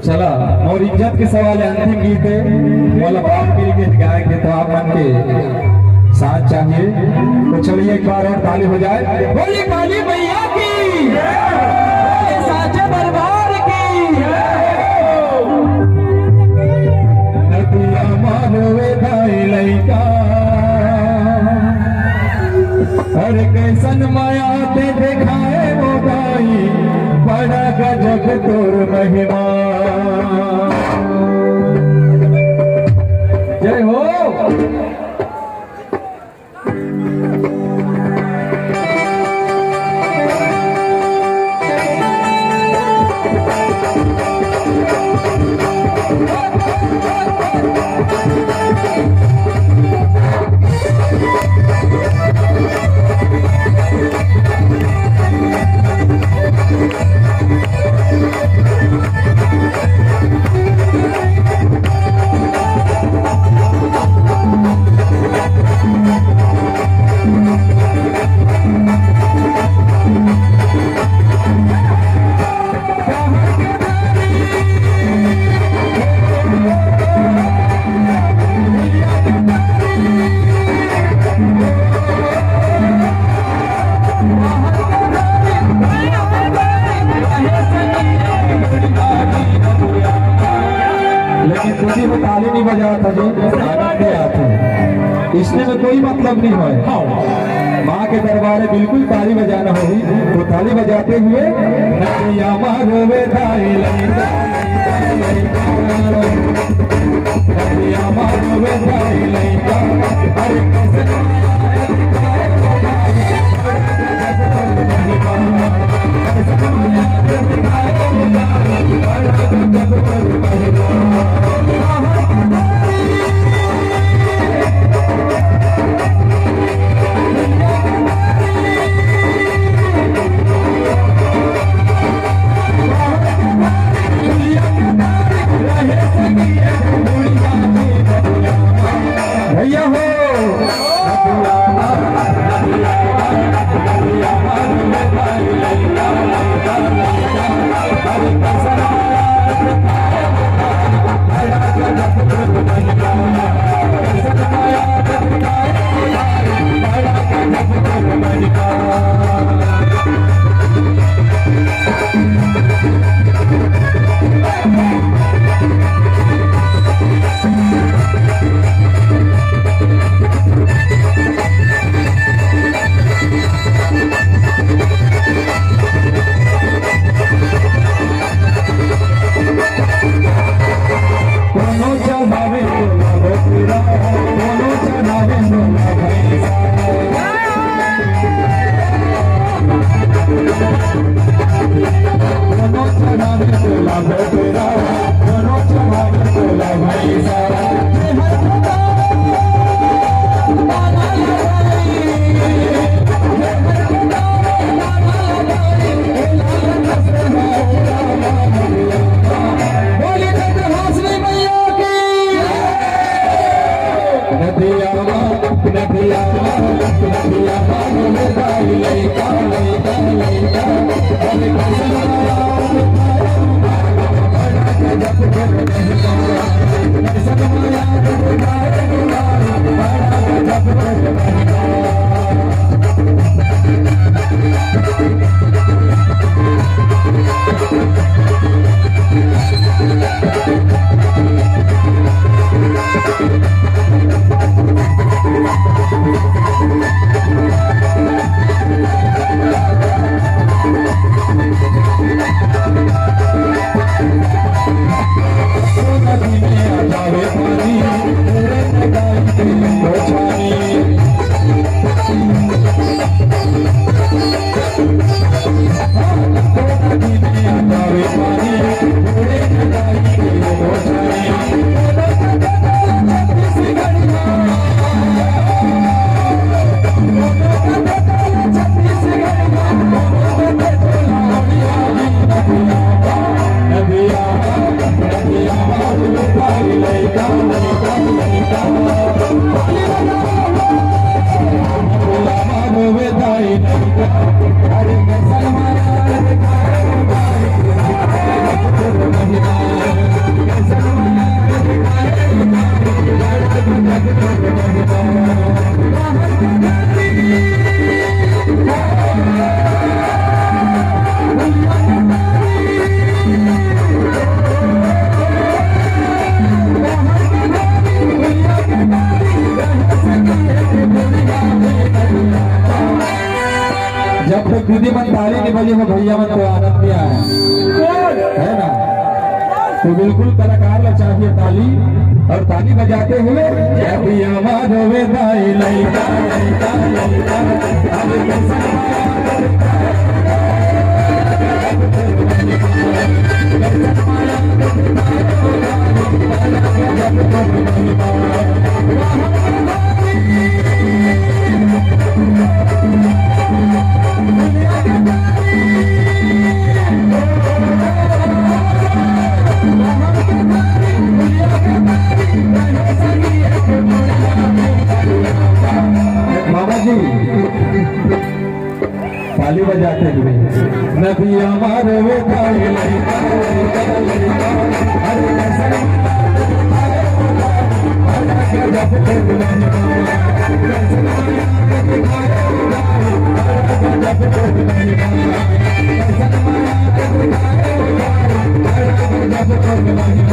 चला और इज्जत के सवाल अंतिम गीत है बोला बाप के लिए गाएंगे तो आप मन के साथ चाहिए तो चलिए एक बार और ताली हो जाए। बोली काली मैया की साचे दरबार की नदिया मानवे धाई लैका अरे कैसन माया ते दिखाए वो गाई बड़ा गजब तोर महिमा। जय हो। ताली नहीं बजाता जी इसमें में कोई मतलब नहीं है। माँ के दरबार में बिल्कुल ताली बजाना होगी तो ताली बजाते हुए नदिया मारोवे धाई लैका नदिया मारोवे धाई लैका अरे भैया हो Hare दीदी मन ताली नहीं बजे हो भैया मन तो आनंद में आए है ना। तो बिल्कुल कलाकार ला चाहिए ताली और ताली बजाते हुए भैया माधवे दाई लैका लैका लैका अरे मामा जी ताली बजाते हुए नदिया मारे वे ताली लैका लैका लैका अरे कैसे Thank you.